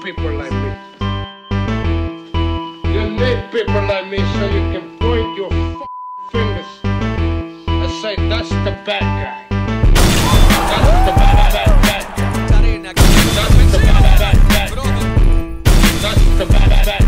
people like me. You need people like me so you can point your fingers and say, that's the bad guy. That's the bad guy. That's the bad guy. That's the bad guy. That's the bad guy.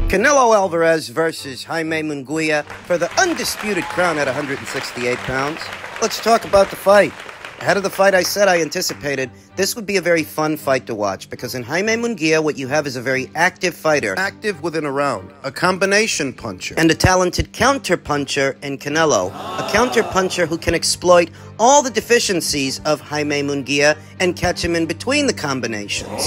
Canelo Alvarez versus Jaime Munguia for the undisputed crown at 168 pounds. Let's talk about the fight. Ahead of the fight, I said I anticipated this would be a very fun fight to watch because in Jaime Munguia, what you have is a very active fighter. Active within a round. A combination puncher. And a talented counter-puncher in Canelo. A counter-puncher who can exploit all the deficiencies of Jaime Munguia and catch him in between the combinations.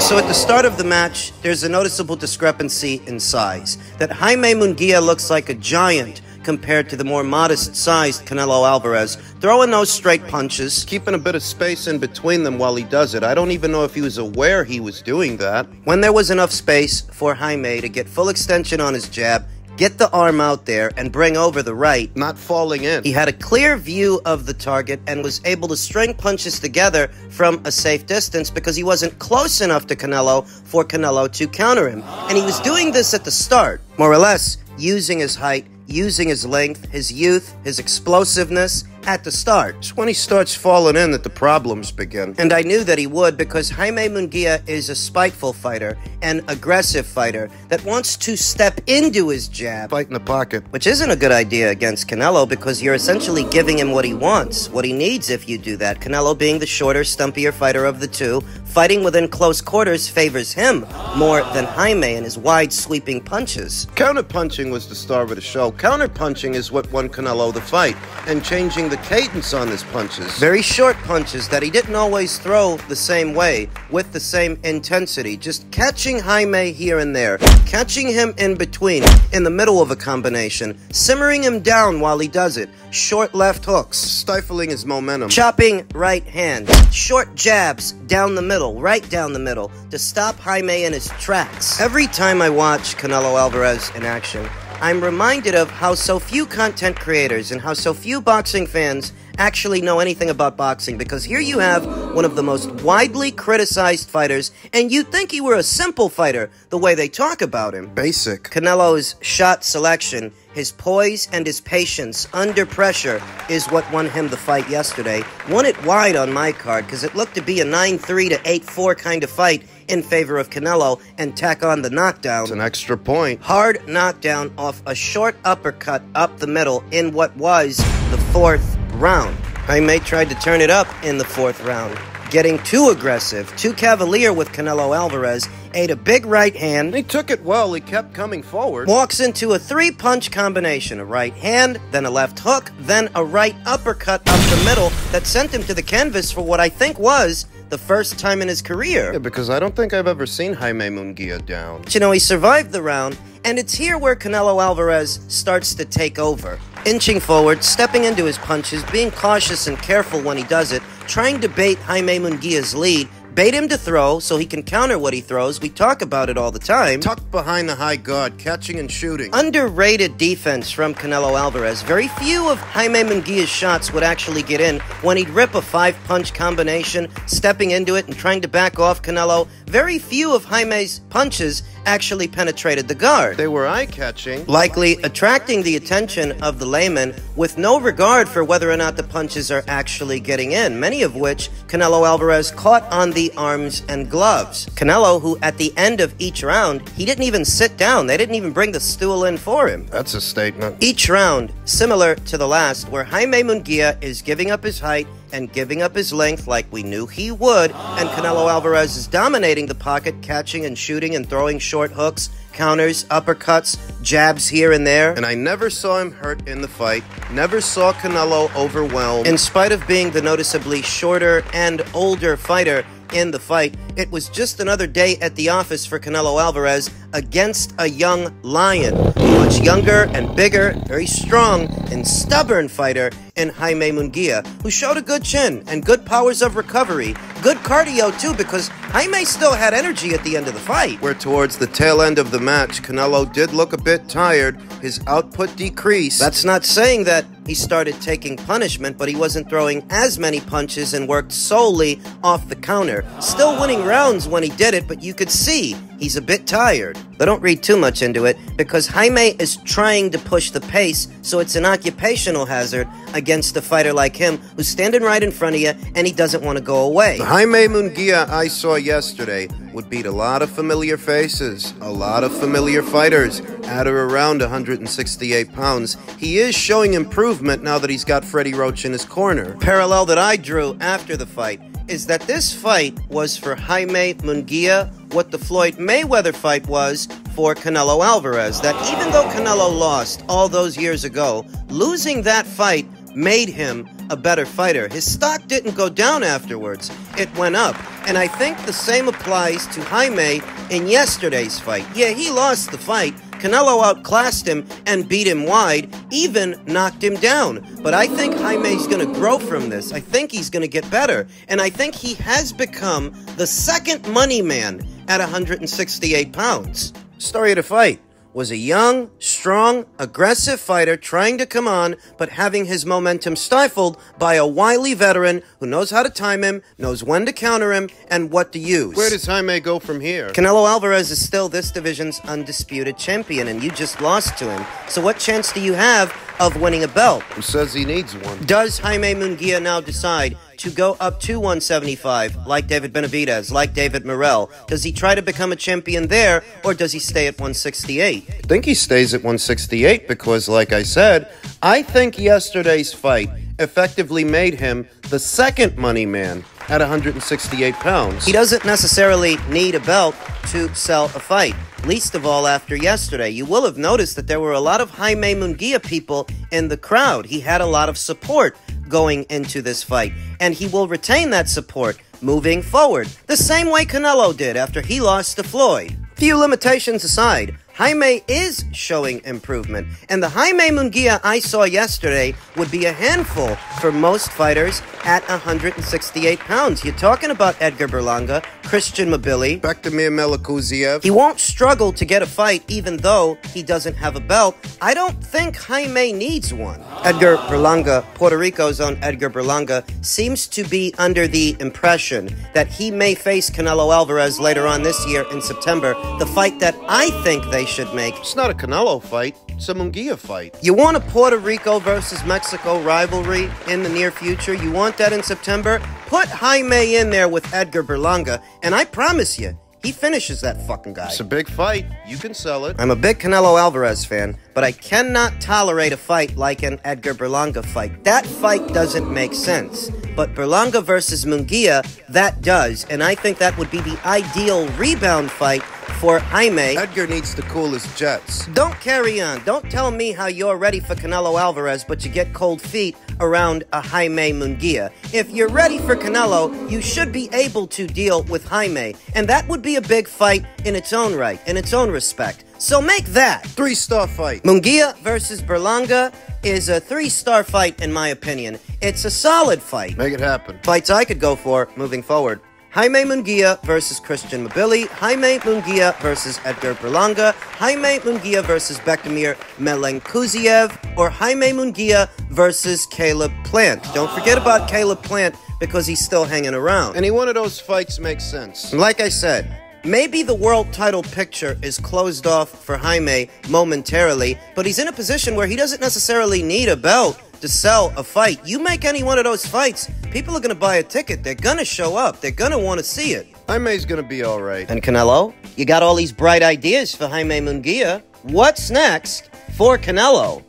So at the start of the match, there's a noticeable discrepancy in size. That Jaime Munguia looks like a giant compared to the more modest-sized Canelo Alvarez, throwing those straight punches, keeping a bit of space in between them while he does it. I don't even know if he was aware he was doing that. When there was enough space for Jaime to get full extension on his jab, get the arm out there, and bring over the right, not falling in. He had a clear view of the target and was able to string punches together from a safe distance because he wasn't close enough to Canelo for Canelo to counter him. And he was doing this at the start, more or less, using his height, using his length, his youth, his explosiveness at the start. It's when he starts falling in that the problems begin. And I knew that he would because Jaime Munguia is a spiteful fighter, an aggressive fighter that wants to step into his jab. Fight in the pocket. Which isn't a good idea against Canelo because you're essentially giving him what he wants, what he needs if you do that. Canelo being the shorter, stumpier fighter of the two, fighting within close quarters favors him more than Jaime and his wide sweeping punches. Counter-punching was the star of the show. Counter-punching is what won Canelo the fight, and changing the cadence on his punches. Very short punches that he didn't always throw the same way, with the same intensity. Just catching Jaime here and there, catching him in between, in the middle of a combination, simmering him down while he does it, short left hooks, stifling his momentum, chopping right hand, short jabs down the middle, right down the middle, to stop Jaime in his tracks. Every time I watch Canelo Alvarez in action, I'm reminded of how so few content creators and how so few boxing fans actually know anything about boxing, because here you have one of the most widely criticized fighters, and you'd think he were a simple fighter the way they talk about him. Basic. Canelo's shot selection, his poise and his patience under pressure is what won him the fight yesterday. Won it wide on my card because it looked to be a 9-3 to 8-4 kind of fight in favor of Canelo, and tack on the knockdown. It's an extra point. Hard knockdown off a short uppercut up the middle in what was the fourth round. Jaime tried to turn it up in the fourth round, getting too aggressive, too cavalier with Canelo Alvarez, ate a big right hand. He took it well, he kept coming forward. Walks into a three-punch combination, a right hand, then a left hook, then a right uppercut up the middle that sent him to the canvas for what I think was the first time in his career. Yeah, because I don't think I've ever seen Jaime Munguia down. But you know, he survived the round, and it's here where Canelo Alvarez starts to take over. Inching forward, stepping into his punches, being cautious and careful when he does it, trying to bait Jaime Munguia's lead, bait him to throw so he can counter what he throws. We talk about it all the time. Tucked behind the high guard, catching and shooting. Underrated defense from Canelo Alvarez. Very few of Jaime Munguia's shots would actually get in when he'd rip a five-punch combination, stepping into it and trying to back off Canelo. Very few of Jaime's punches actually penetrated the guard. They were eye-catching, likely attracting the attention of the layman with no regard for whether or not the punches are actually getting in, many of which Canelo Alvarez caught on the arms and gloves. Canelo, who at the end of each round, he didn't even sit down. They didn't even bring the stool in for him. That's a statement. Each round, similar to the last, where Jaime Munguia is giving up his height and giving up his length like we knew he would, and Canelo Alvarez is dominating the pocket, catching and shooting and throwing short hooks, counters, uppercuts, jabs here and there. And I never saw him hurt in the fight, never saw Canelo overwhelmed. In spite of being the noticeably shorter and older fighter in the fight, it was just another day at the office for Canelo Alvarez against a young lion, a much younger and bigger, very strong and stubborn fighter in Jaime Munguia, who showed a good chin and good powers of recovery, good cardio too, because Jaime still had energy at the end of the fight. Where towards the tail end of the match, Canelo did look a bit tired. His output decreased. That's not saying that he started taking punishment, but he wasn't throwing as many punches and worked solely off the counter. Still winning rounds when he did it, but you could see he's a bit tired. But don't read too much into it, because Jaime is trying to push the pace, so it's an occupational hazard against a fighter like him who's standing right in front of you and he doesn't want to go away. The Jaime Munguia I saw yesterday would beat a lot of familiar faces, a lot of familiar fighters at or around 168 pounds. He is showing improvement now that he's got Freddie Roach in his corner. Parallel that I drew after the fight is that this fight was for Jaime Munguia what the Floyd Mayweather fight was for Canelo Alvarez. That even though Canelo lost all those years ago, losing that fight made him a better fighter. His stock didn't go down afterwards. It went up. And I think the same applies to Jaime in yesterday's fight. Yeah, he lost the fight. Canelo outclassed him and beat him wide, even knocked him down. But I think Jaime's going to grow from this. I think he's going to get better. And I think he has become the second money man at 168 pounds. Story of the fight Was a young, strong, aggressive fighter trying to come on, but having his momentum stifled by a wily veteran who knows how to time him, knows when to counter him, and what to use. Where does Jaime go from here? Canelo Alvarez is still this division's undisputed champion, and you just lost to him. So what chance do you have of winning a belt? Who says he needs one? Does Jaime Munguia now decide to go up to 175 like David Benavidez, like David Morrell? Does he try to become a champion there, or does he stay at 168? I think he stays at 168 because, like I said, I think yesterday's fight effectively made him the second money man at 168 pounds. He doesn't necessarily need a belt to sell a fight, least of all after yesterday. You will have noticed that there were a lot of Jaime Munguia people in the crowd. He had a lot of support going into this fight, and he will retain that support moving forward, the same way Canelo did after he lost to Floyd. Few limitations aside, Jaime is showing improvement, and the Jaime Munguia I saw yesterday would be a handful for most fighters at 168 pounds. You're talking about Edgar Berlanga, Christian Mabili, Bektamir Melikuziev. He won't struggle to get a fight even though he doesn't have a belt. I don't think Jaime needs one. Edgar Berlanga, Puerto Rico's own Edgar Berlanga, seems to be under the impression that he may face Canelo Alvarez later on this year in September, the fight that I think they should make. It's not a Canelo fight, it's a Munguia fight. You want a Puerto Rico versus Mexico rivalry in the near future? You want that in September? Put Jaime in there with Edgar Berlanga, and I promise you, he finishes that fucking guy. It's a big fight. You can sell it. I'm a big Canelo Alvarez fan, but I cannot tolerate a fight like an Edgar Berlanga fight. That fight doesn't make sense. But Berlanga versus Munguia, that does, and I think that would be the ideal rebound fight for Jaime. Edgar needs to cool his jets. Don't carry on. Don't tell me how you're ready for Canelo Alvarez, but you get cold feet around a Jaime Munguia. If you're ready for Canelo, you should be able to deal with Jaime, and that would be a big fight in its own right, in its own respect. So make that 3-star fight. Munguia versus Berlanga is a 3-star fight in my opinion. It's a solid fight. Make it happen. Fights I could go for moving forward: Jaime Munguia versus Christian Mabili, Jaime Munguia versus Edgar Berlanga, Jaime Munguia versus Bektamir Melikuziev, or Jaime Munguia versus Caleb Plant. Don't forget about Caleb Plant because he's still hanging around. Any one of those fights makes sense. Like I said, maybe the world title picture is closed off for Jaime momentarily, but he's in a position where he doesn't necessarily need a belt to sell a fight. You make any one of those fights, people are going to buy a ticket. They're going to show up. They're going to want to see it. Jaime's going to be all right. And Canelo, you got all these bright ideas for Jaime Munguia. What's next for Canelo?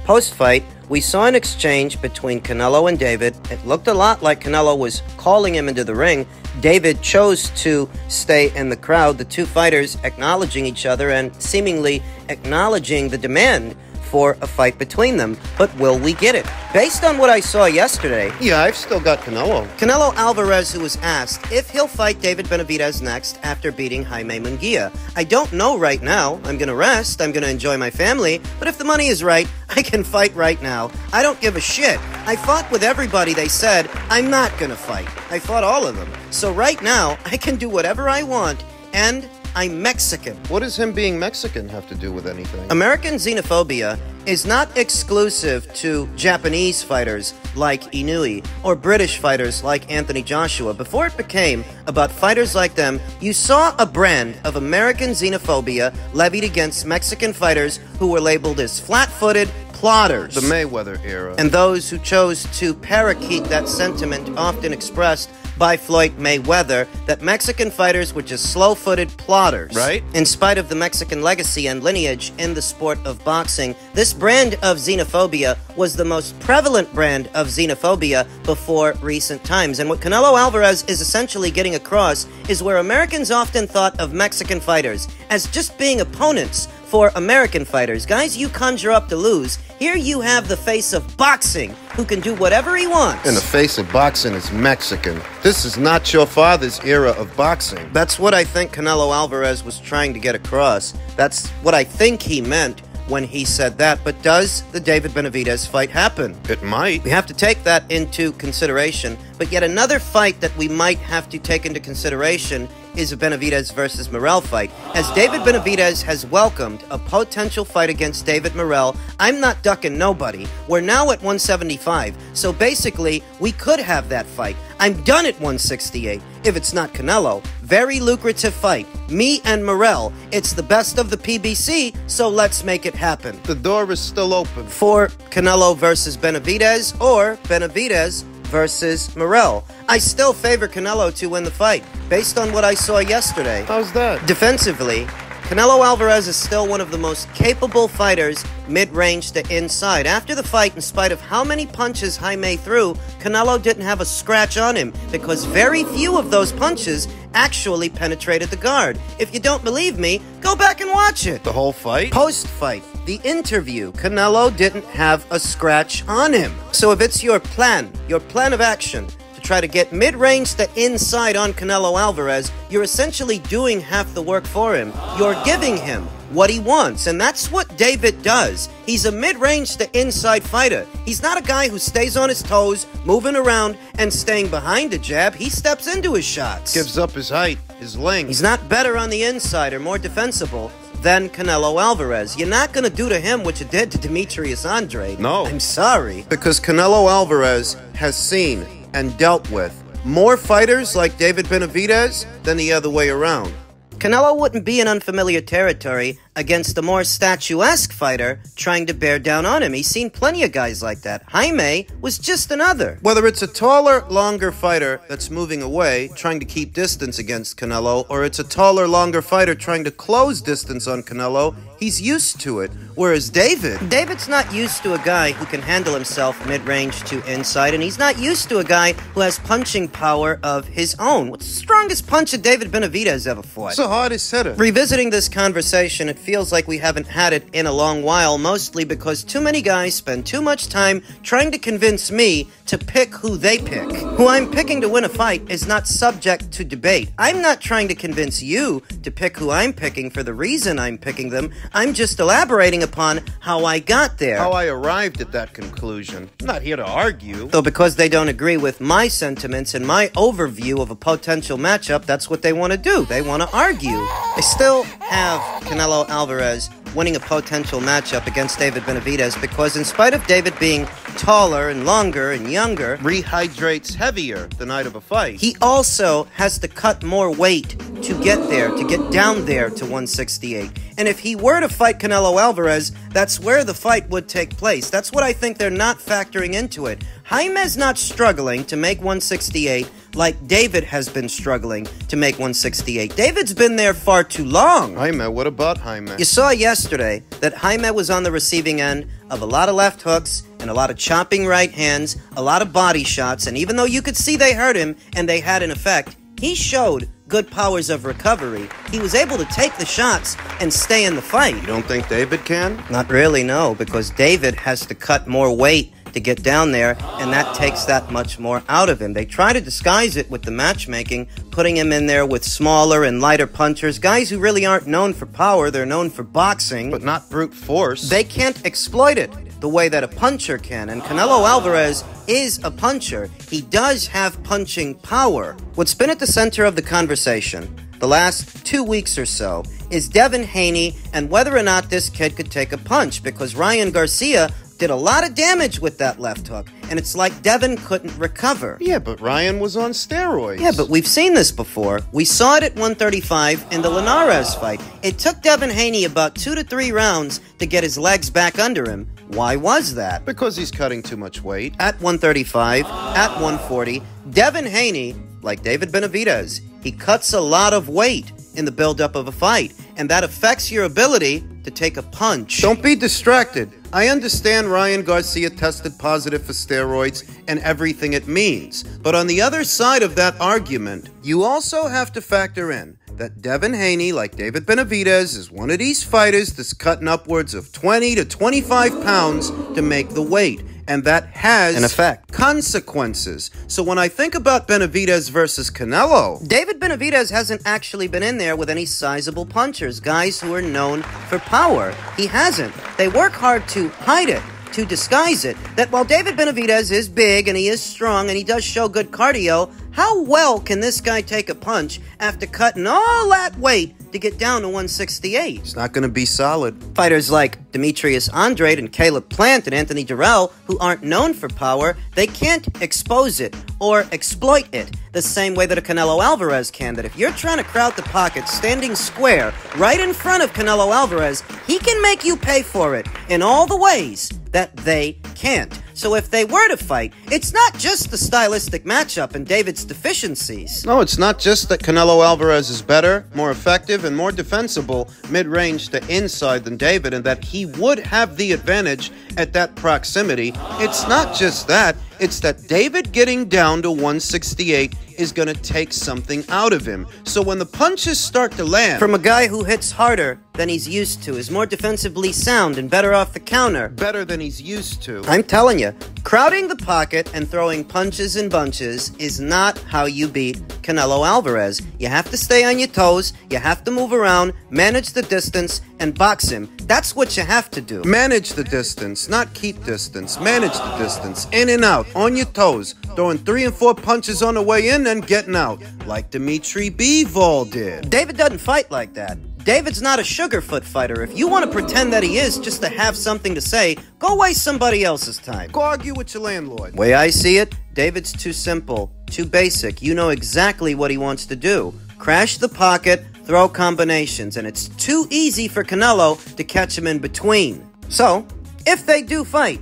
Post-fight, we saw an exchange between Canelo and David. It looked a lot like Canelo was calling him into the ring. David chose to stay in the crowd, the two fighters acknowledging each other and seemingly acknowledging the demand for a fight between them, but will we get it? Based on what I saw yesterday, Yeah, I've still got Canelo. Canelo Alvarez, who was asked if he'll fight David Benavidez next after beating Jaime Munguia. I don't know right now. I'm gonna rest, I'm gonna enjoy my family, but if the money is right, I can fight right now. I don't give a shit. I fought with everybody they said I'm not gonna fight. I fought all of them. So right now, I can do whatever I want, and I'm Mexican. What does him being Mexican have to do with anything? American xenophobia is not exclusive to Japanese fighters like Inoue or British fighters like Anthony Joshua. Before it became about fighters like them, you saw a brand of American xenophobia levied against Mexican fighters who were labeled as flat-footed plotters. The Mayweather era. And those who chose to parakeet that sentiment often expressed by Floyd Mayweather, that Mexican fighters were just slow-footed plotters. Right. In spite of the Mexican legacy and lineage in the sport of boxing, this brand of xenophobia was the most prevalent brand of xenophobia before recent times. And what Canelo Alvarez is essentially getting across is where Americans often thought of Mexican fighters as just being opponents for American fighters, guys you conjure up to lose. Here you have the face of boxing, who can do whatever he wants. And the face of boxing is Mexican. This is not your father's era of boxing. That's what I think Canelo Alvarez was trying to get across. That's what I think he meant when he said that. But does the David Benavidez fight happen? It might. We have to take that into consideration. But yet another fight that we might have to take into consideration is a Benavidez versus Morrell fight. As David Benavidez has welcomed a potential fight against David Morrell, I'm not ducking nobody. We're now at 175, so basically, we could have that fight. I'm done at 168, if it's not Canelo. Very lucrative fight. Me and Morrell. It's the best of the PBC, so let's make it happen. The door is still open. For Canelo versus Benavidez, or Benavidez versus Morrell. I still favor Canelo to win the fight, based on what I saw yesterday. How's that? Defensively, Canelo Alvarez is still one of the most capable fighters mid-range to inside. After the fight, in spite of how many punches Jaime threw, Canelo didn't have a scratch on him because very few of those punches actually penetrated the guard. If you don't believe me, go back and watch it. The whole fight? Post-fight, the interview, Canelo didn't have a scratch on him. So if it's your plan of action, to try to get mid-range to inside on Canelo Alvarez, you're essentially doing half the work for him. You're giving him what he wants, and that's what David does. He's a mid-range to inside fighter. He's not a guy who stays on his toes, moving around, and staying behind a jab. He steps into his shots. Gives up his height, his length. He's not better on the inside or more defensible than Canelo Alvarez. You're not going to do to him what you did to Demetrius Andrade. No. I'm sorry. Because Canelo Alvarez has seen and dealt with more fighters like David Benavidez than the other way around. Canelo wouldn't be in unfamiliar territory against a more statuesque fighter trying to bear down on him. He's seen plenty of guys like that. Jaime was just another. Whether it's a taller, longer fighter that's moving away, trying to keep distance against Canelo, or it's a taller, longer fighter trying to close distance on Canelo, he's used to it. Whereas David's not used to a guy who can handle himself mid-range to inside, and he's not used to a guy who has punching power of his own. What's the strongest punch that David Benavidez ever fought? It's the hardest hitter. Revisiting this conversation, it feels like we haven't had it in a long while, mostly because too many guys spend too much time trying to convince me to pick who they pick. Who I'm picking to win a fight is not subject to debate. I'm not trying to convince you to pick who I'm picking for the reason I'm picking them. I'm just elaborating upon how I got there. How I arrived at that conclusion. I'm not here to argue. Though because they don't agree with my sentiments and my overview of a potential matchup, that's what they want to do. They want to argue. I still have Canelo Alvarez winning a potential matchup against David Benavidez because in spite of David being taller and longer and younger, Rehydrates heavier the night of a fight. he also has to cut more weight to get there, to get down there to 168. And if he were to fight Canelo Alvarez, that's where the fight would take place. That's what I think they're not factoring into it. Jaime's not struggling to make 168 like David has been struggling to make 168. David's been there far too long. Jaime, what about Jaime? You saw yesterday that Jaime was on the receiving end of a lot of left hooks and a lot of chopping right hands, a lot of body shots, and even though you could see they hurt him and they had an effect, he showed good powers of recovery. He was able to take the shots and stay in the fight. You don't think David can? Not really, no, because David has to cut more weight to get down there, and that takes that much more out of him. They try to disguise it with the matchmaking, putting him in there with smaller and lighter punchers, guys who really aren't known for power, they're known for boxing. But not brute force. They can't exploit it the way that a puncher can, and Canelo Alvarez is a puncher. He does have punching power. What's been at the center of the conversation the last 2 weeks or so is Devin Haney and whether or not this kid could take a punch, because Ryan Garcia did a lot of damage with that left hook, and it's like Devin couldn't recover. Yeah, but Ryan was on steroids. Yeah, but we've seen this before. We saw it at 135 in the Linares fight. It took Devin Haney about 2 to 3 rounds to get his legs back under him. Why was that? Because he's cutting too much weight. At 135, at 140, Devin Haney, like David Benavidez, he cuts a lot of weight in the buildup of a fight, and that affects your ability to take a punch. Don't be distracted. I understand Ryan Garcia tested positive for steroids and everything it means. But on the other side of that argument, you also have to factor in that Devin Haney, like David Benavidez, is one of these fighters that's cutting upwards of 20 to 25 pounds to make the weight. And that has an effect. Consequences. So when I think about Benavidez versus Canelo, David Benavidez hasn't actually been in there with any sizable punchers, guys who are known for power. He hasn't. They work hard to hide it, to disguise it, that while David Benavidez is big and he is strong and he does show good cardio, how well can this guy take a punch after cutting all that weight to get down to 168? It's not going to be solid. Fighters like Demetrius Andrade and Caleb Plant and Anthony Durrell, who aren't known for power, they can't expose it or exploit it the same way that a Canelo Alvarez can. That if you're trying to crowd the pocket standing square right in front of Canelo Alvarez, he can make you pay for it in all the ways that they can't. So if they were to fight, it's not just the stylistic matchup and David's deficiencies. No, it's not just that Canelo Alvarez is better, more effective, and more defensible mid-range to inside than David, and that he would have the advantage at that proximity. It's not just that. It's that David getting down to 168 is going to take something out of him. So when the punches start to land from a guy who hits harder than he's used to, is more defensively sound and better off the counter, better than he's used to, I'm telling you, crowding the pocket and throwing punches in bunches is not how you beat Canelo Alvarez. You have to stay on your toes, you have to move around, manage the distance, and box him. That's what you have to do. Manage the distance, not keep distance. Manage the distance, in and out, on your toes, throwing 3 and 4 punches on the way in and getting out, like Dimitri Bivol did. David doesn't fight like that. David's not a sugarfoot fighter. If you want to pretend that he is just to have something to say, go waste somebody else's time. Go argue with your landlord. Way I see it, David's too simple, too basic. You know exactly what he wants to do. Crash the pocket, throw combinations, and it's too easy for Canelo to catch him in between. So, if they do fight,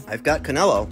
I've got Canelo.